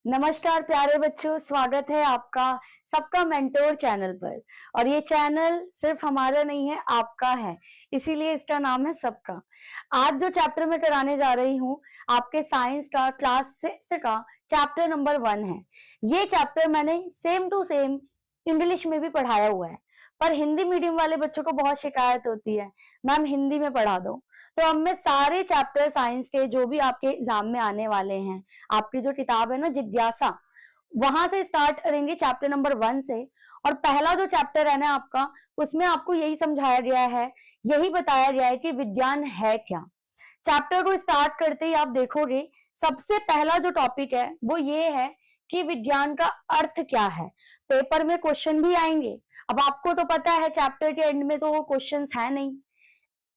नमस्कार प्यारे बच्चों, स्वागत है आपका सबका मेंटोर चैनल पर। और ये चैनल सिर्फ हमारा नहीं है, आपका है, इसीलिए इसका नाम है सबका। आज जो चैप्टर मैं कराने जा रही हूँ, आपके साइंस का क्लास 6 का चैप्टर नंबर 1 है। ये चैप्टर मैंने सेम टू सेम इंग्लिश में भी पढ़ाया हुआ है, पर हिंदी मीडियम वाले बच्चों को बहुत शिकायत होती है, मैम हिंदी में पढ़ा दो। तो अब मैं सारे चैप्टर साइंस के जो भी आपके एग्जाम में आने वाले हैं, आपकी जो किताब है ना जिज्ञासा, वहां से स्टार्ट करेंगे चैप्टर नंबर 1 से। और पहला जो चैप्टर है ना आपका, उसमें आपको यही समझाया गया है, यही बताया गया है कि विज्ञान है क्या। चैप्टर को स्टार्ट करते ही आप देखोगे, सबसे पहला जो टॉपिक है वो ये है कि विज्ञान का अर्थ क्या है। पेपर में क्वेश्चन भी आएंगे। अब आपको तो पता है चैप्टर के एंड में तो वो क्वेश्चंस है नहीं।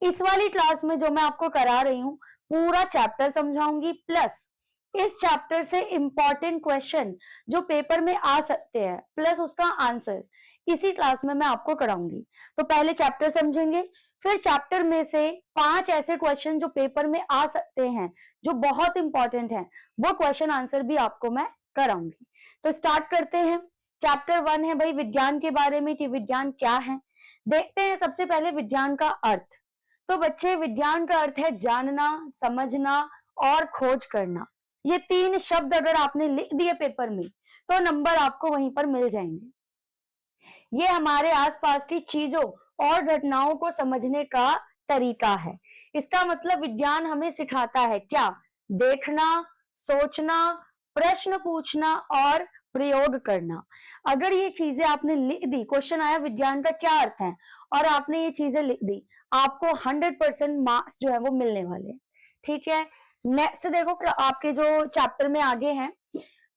इस वाली क्लास में जो मैं आपको करा रही हूँ, पूरा चैप्टर समझाऊंगी, प्लस इस चैप्टर से इंपॉर्टेंट क्वेश्चन जो पेपर में आ सकते हैं, प्लस उसका आंसर इसी क्लास में मैं आपको कराऊंगी। तो पहले चैप्टर समझेंगे, फिर चैप्टर में से 5 ऐसे क्वेश्चन जो पेपर में आ सकते हैं, जो बहुत इंपॉर्टेंट हैं, वो क्वेश्चन आंसर भी आपको मैं कराऊंगी। तो स्टार्ट करते हैं। चैप्टर 1 है भाई विज्ञान के बारे में, कि विज्ञान क्या है। देखते हैं सबसे पहले विज्ञान का अर्थ। तो बच्चे, विज्ञान का अर्थ है जानना, समझना और खोज करना। ये 3 शब्द अगर आपने लिख दिए पेपर में, तो नंबर आपको वहीं पर मिल जाएंगे। ये हमारे आसपास की चीजों और घटनाओं को समझने का तरीका है। इसका मतलब विज्ञान हमें सिखाता है क्या? देखना, सोचना, प्रश्न पूछना और प्रयोग करना। अगर ये चीजें आपने लिख दी, क्वेश्चन आया विज्ञान का क्या अर्थ है, और आपने ये चीजें लिख दी, आपको 100% मार्क्स जो है वो मिलने वाले। ठीक है, नेक्स्ट देखो, आपके जो चैप्टर में आगे हैं,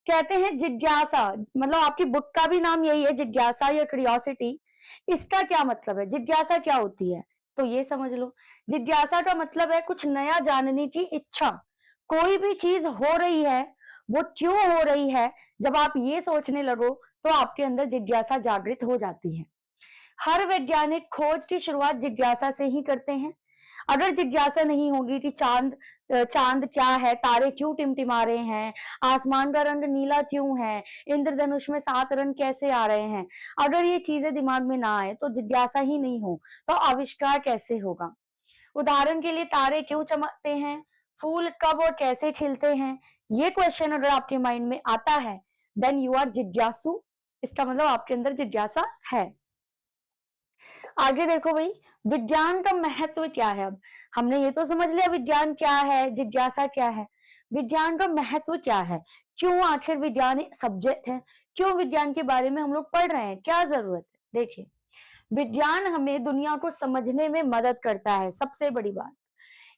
कहते हैं जिज्ञासा, मतलब आपकी बुक का भी नाम यही है, जिज्ञासा या क्यूरियोसिटी। इसका क्या मतलब है? जिज्ञासा क्या होती है, तो ये समझ लो। जिज्ञासा का मतलब है कुछ नया जानने की इच्छा। कोई भी चीज हो रही है, वो क्यों हो रही है, जब आप ये सोचने लगो तो आपके अंदर जिज्ञासा जागृत हो जाती है। हर वैज्ञानिक खोज की शुरुआत जिज्ञासा से ही करते हैं। अगर जिज्ञासा नहीं होगी कि चांद क्या है, तारे क्यों टिमटिमा रहे हैं, आसमान का रंग नीला क्यों है, इंद्रधनुष में 7 रंग कैसे आ रहे हैं, अगर ये चीजें दिमाग में ना आए, तो जिज्ञासा ही नहीं हो, तो आविष्कार कैसे होगा। उदाहरण के लिए, तारे क्यों चमकते हैं, फूल कब और कैसे खिलते हैं, ये क्वेश्चन अगर आपके माइंड में आता है, देन यू आर जिज्ञासु। इसका मतलब आपके अंदर जिज्ञासा है। आगे देखो भाई, विज्ञान का महत्व क्या है। अब हमने ये तो समझ लिया विज्ञान क्या है, जिज्ञासा क्या है। विज्ञान का महत्व क्या है, क्यों आखिर विज्ञान एक सब्जेक्ट है, क्यों विज्ञान के बारे में हम लोग पढ़ रहे हैं, क्या जरूरत है। देखिए, विज्ञान हमें दुनिया को समझने में मदद करता है, सबसे बड़ी बात।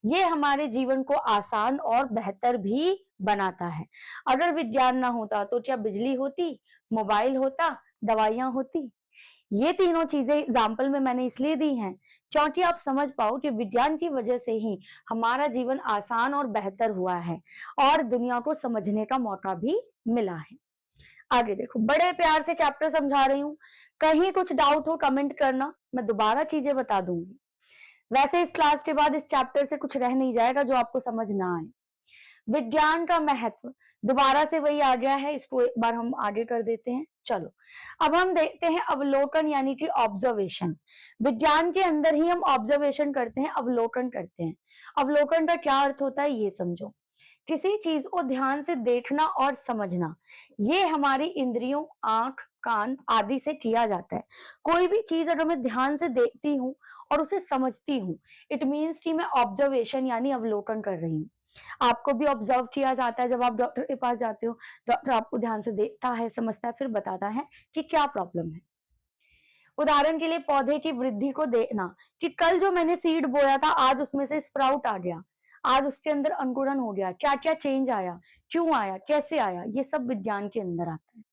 ये हमारे जीवन को आसान और बेहतर भी बनाता है। अगर विज्ञान ना होता तो क्या बिजली होती, मोबाइल होता, दवाइयां होती। ये तीनों चीजें एग्जाम्पल में मैंने इसलिए दी हैं, क्योंकि आप समझ पाओ कि विज्ञान की वजह से ही हमारा जीवन आसान और बेहतर हुआ है, और दुनिया को समझने का मौका भी मिला है। आगे देखो, बड़े प्यार से चैप्टर समझा रही हूँ, कहीं कुछ डाउट हो कमेंट करना, मैं दोबारा चीजें बता दूंगी। वैसे इस क्लास के बाद इस चैप्टर से कुछ रह नहीं जाएगा जो आपको समझ ना आए। विज्ञान का महत्व दोबारा से वही आ गया है, इसको एक बार हम आगे कर देते हैं। चलो, अब हम देखते हैं अवलोकन, यानी कि ऑब्जर्वेशन। विज्ञान के अंदर ही हम ऑब्जर्वेशन करते हैं, अवलोकन करते हैं। अवलोकन का क्या अर्थ होता है, ये समझो। किसी चीज को ध्यान से देखना और समझना, ये हमारी इंद्रियों, आंख, कान आदि से किया जाता है। कोई भी चीज अगर मैं ध्यान से देखती हूँ और उसे समझती हूँ, इट मीन्स कि मैं ऑब्जर्वेशन यानी अवलोकन कर रही हूँ। आपको भी ऑब्जर्व किया जाता है, जब आप डॉक्टर के पास जाते हो, डॉक्टर आपको ध्यान से देखता है, समझता है, फिर बताता है कि क्या प्रॉब्लम है। उदाहरण के लिए, पौधे की वृद्धि को देखना, कि कल जो मैंने सीड बोया था, आज उसमें से स्प्राउट आ गया, आज उसके अंदर अंकुरन हो गया, क्या क्या चेंज आया, क्यों आया, कैसे आया, ये सब विज्ञान के अंदर आता है।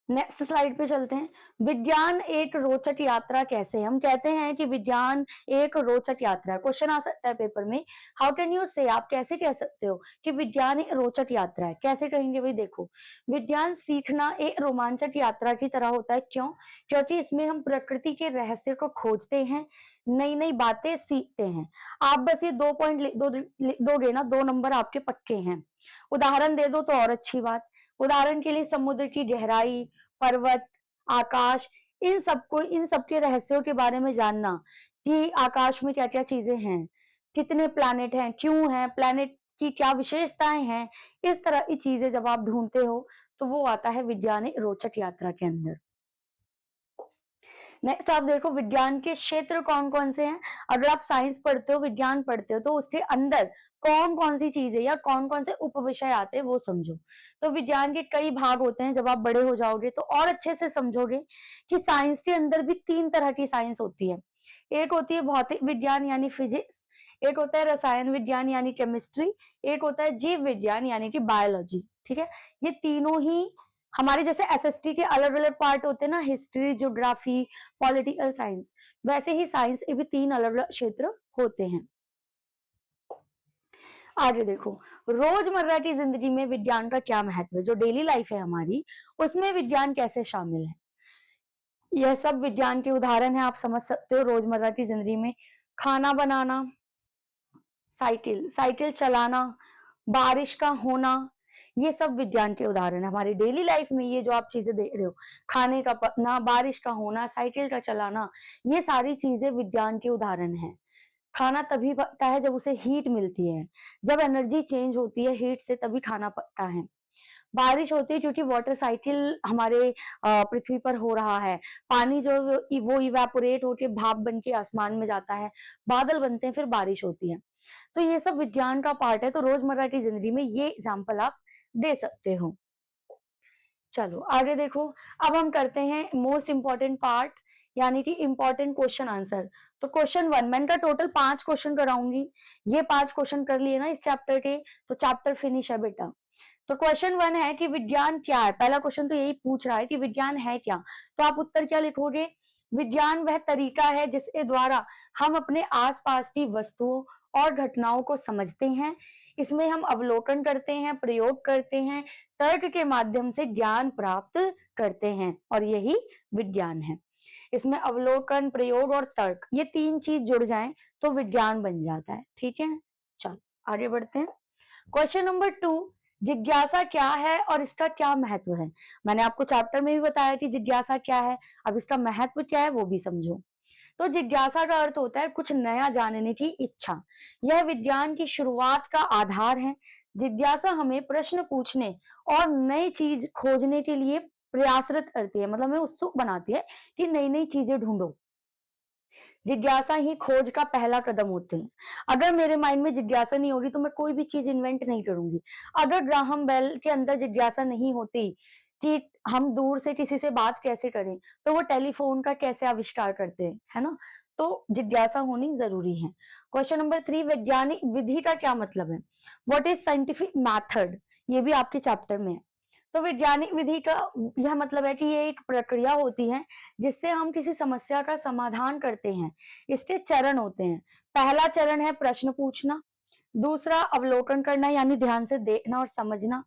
नेक्स्ट स्लाइड पे चलते हैं। विज्ञान एक रोचक यात्रा कैसे? हम कहते हैं कि विज्ञान एक रोचक यात्रा है। क्वेश्चन आ सकता है पेपर में, हाउ कैन यू से, आप कैसे कह सकते हो कि विज्ञान एक रोचक यात्रा है? कैसे कहेंगे भाई? देखो, विज्ञान सीखना एक रोमांचक यात्रा की तरह होता है। क्यों? क्योंकि इसमें हम प्रकृति के रहस्य को खोजते हैं, नई नई बातें सीखते हैं। आप बस ये 2 पॉइंट लिख दोगे ना, 2 नंबर आपके पक्के हैं। उदाहरण दे दो तो और अच्छी बात। उदाहरण के लिए समुद्र की गहराई, पर्वत, आकाश, इन सब के रहस्यों के बारे में जानना कि आकाश में क्या-क्या चीजें हैं, कितने प्लैनेट हैं, क्यों हैं, प्लैनेट की क्या विशेषताएं हैं, इस तरह की चीजें जब आप ढूंढते हो तो वो आता है वैज्ञानिक रोचक यात्रा के अंदर। नेक्स्ट आप देखो, विज्ञान के क्षेत्र कौन-कौन से हैं? अगर आप साइंस पढ़ते हो, विज्ञान पढ़ते हो, तो उसके अंदर कौन-कौन सी चीजें या कौन-कौन से उपविषय आते हैं वो समझो। तो विज्ञान के कई भाग होते हैं, जब आप बड़े हो जाओगे तो और अच्छे से समझोगे कि साइंस के अंदर भी 3 तरह की साइंस होती है। एक होती है भौतिक विज्ञान यानी फिजिक्स, एक होता है रसायन विज्ञान यानी केमिस्ट्री, एक होता है जीव विज्ञान यानी कि बायोलॉजी, ठीक है? ये तीनों ही हमारे जैसे एसएसटी के अलग-अलग पार्ट होते हैं ना, हिस्ट्री, ज्योग्राफी, पॉलिटिकल साइंस, वैसे ही साइंस के भी 3 अलग-अलग क्षेत्र होते हैं। आगे देखो, रोजमर्रा की जिंदगी में विज्ञान का क्या महत्व है? जो डेली लाइफ है हमारी, उसमें विज्ञान कैसे शामिल है? यह सब विज्ञान के उदाहरण है, आप समझ सकते हो। रोजमर्रा की जिंदगी में खाना बनाना, साइकिल चलाना, बारिश का होना, ये सब विज्ञान के उदाहरण है। हमारी डेली लाइफ में ये जो आप चीजें देख रहे हो, खाने का पकना, बारिश का होना, साइकिल का चलाना, ये सारी चीजें विज्ञान के उदाहरण हैं। खाना तभी पकता है जब उसे हीट मिलती है, जब एनर्जी चेंज होती है हीट से, तभी खाना पकता है। बारिश होती है क्योंकि वाटर साइकिल हमारे पृथ्वी पर हो रहा है। पानी जो वो इवेपोरेट होके भाप बन के आसमान में जाता है, बादल बनते हैं, फिर बारिश होती है। तो ये सब विज्ञान का पार्ट है, तो रोजमर्रा की जिंदगी में ये एग्जाम्पल आप दे सकते हो। चलो आगे देखो, अब हम करते हैं मोस्ट इंपॉर्टेंट पार्ट, यानी कि इंपॉर्टेंट क्वेश्चन आंसर। तो क्वेश्चन 1, मैंने कहा टोटल 5 क्वेश्चन कराऊंगी, ये 5 क्वेश्चन कर लिए ना इस चैप्टर के, तो चैप्टर फिनिश है बेटा। तो क्वेश्चन 1 है कि विज्ञान क्या है? पहला क्वेश्चन तो यही पूछ रहा है कि विज्ञान है क्या? तो आप उत्तर क्या लिखोगे? विज्ञान वह तरीका है जिसके द्वारा हम अपने आसपास की वस्तुओं और घटनाओं को समझते हैं। इसमें हम अवलोकन करते हैं, प्रयोग करते हैं, तर्क के माध्यम से ज्ञान प्राप्त करते हैं, और यही विज्ञान है। इसमें अवलोकन, प्रयोग और तर्क, ये 3 चीज जुड़ जाएं तो विज्ञान बन जाता है। ठीक है, चलो आगे बढ़ते हैं। क्वेश्चन नंबर 2, जिज्ञासा क्या है और इसका क्या महत्व है? मैंने आपको चैप्टर में भी बताया कि जिज्ञासा क्या है, अब इसका महत्व क्या है वो भी समझो। तो जिज्ञासा का अर्थ होता है कुछ नया जानने की इच्छा। यह विज्ञान की शुरुआत का आधार है। जिज्ञासा हमें प्रश्न पूछने और नई चीज खोजने के लिए प्रयासरत करती है, मतलब हमें उत्सुक बनाती है कि नई नई चीजें ढूंढो। जिज्ञासा ही खोज का पहला कदम होते हैं। अगर मेरे माइंड में जिज्ञासा नहीं होगी तो मैं कोई भी चीज इन्वेंट नहीं करूंगी। अगर ग्राहम बेल के अंदर जिज्ञासा नहीं होती कि हम दूर से किसी से बात कैसे करें, तो वो टेलीफोन का कैसे आविष्कार करते हैं, है ना? तो जिज्ञासा होनी जरूरी है। क्वेश्चन नंबर 3, वैज्ञानिक विधि का क्या मतलब है? What is scientific method? ये भी आपके चैप्टर में है। तो वैज्ञानिक विधि का यह मतलब है कि ये एक प्रक्रिया होती है जिससे हम किसी समस्या का समाधान करते हैं। इसके चरण होते हैं। पहला चरण है प्रश्न पूछना, दूसरा अवलोकन करना यानी ध्यान से देखना और समझना,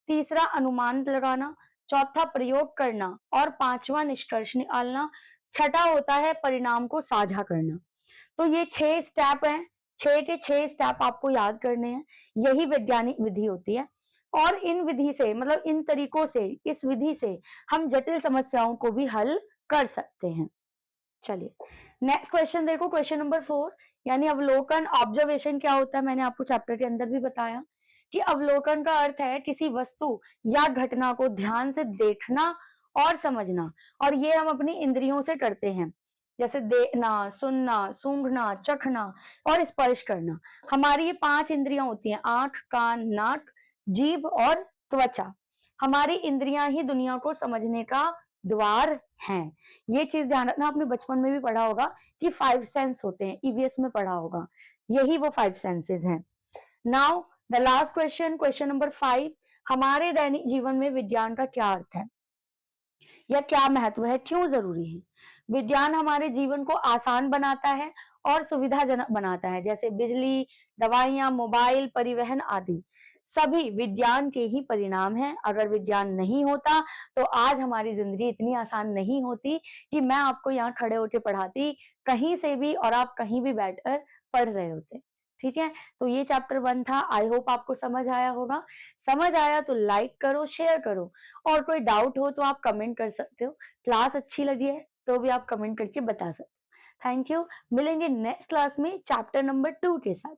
तीसरा अनुमान लगाना, चौथा प्रयोग करना और पांचवा निष्कर्ष निकालना, छठा होता है परिणाम को साझा करना। तो ये 6 स्टेप हैं, 6 के 6 स्टेप आपको याद करने हैं। यही वैज्ञानिक विधि होती है, और इन विधि से, मतलब इन तरीकों से, इस विधि से हम जटिल समस्याओं को भी हल कर सकते हैं। चलिए नेक्स्ट क्वेश्चन देखो, क्वेश्चन नंबर 4, यानी अवलोकन, ऑब्जर्वेशन क्या होता है? मैंने आपको चैप्टर के अंदर भी बताया कि अवलोकन का अर्थ है किसी वस्तु या घटना को ध्यान से देखना और समझना, और ये हम अपनी इंद्रियों से करते हैं, जैसे देखना, सुनना, सूंघना, चखना और स्पर्श करना। हमारी ये 5 इंद्रियां होती हैं, आंख, कान, नाक, जीभ और त्वचा। हमारी इंद्रियां ही दुनिया को समझने का द्वार हैं। ये चीज ध्यान रखना, आपने बचपन में भी पढ़ा होगा कि 5 सेंस होते हैं, ईवीएस में पढ़ा होगा, यही वो 5 सेंसेस हैं। Now the last question, question number 5, हमारे दैनिक जीवन में विज्ञान का क्या अर्थ है? या क्या महत्व है, क्यों जरूरी है। विज्ञान हमारे जीवन को आसान बनाता है और सुविधाजनक बनाता है, जैसे बिजली, दवाइयां, मोबाइल, परिवहन आदि सभी विज्ञान के ही परिणाम हैं। अगर विज्ञान नहीं होता तो आज हमारी जिंदगी इतनी आसान नहीं होती कि मैं आपको यहाँ खड़े होकर पढ़ाती कहीं से भी और आप कहीं भी बैठकर पढ़ रहे होते। ठीक है, तो ये चैप्टर 1 था। आई होप आपको समझ आया होगा। समझ आया तो लाइक करो, शेयर करो, और कोई डाउट हो तो आप कमेंट कर सकते हो। क्लास अच्छी लगी है तो भी आप कमेंट करके बता सकते हो। Thank you. मिलेंगे नेक्स्ट क्लास में चैप्टर नंबर 2 के साथ।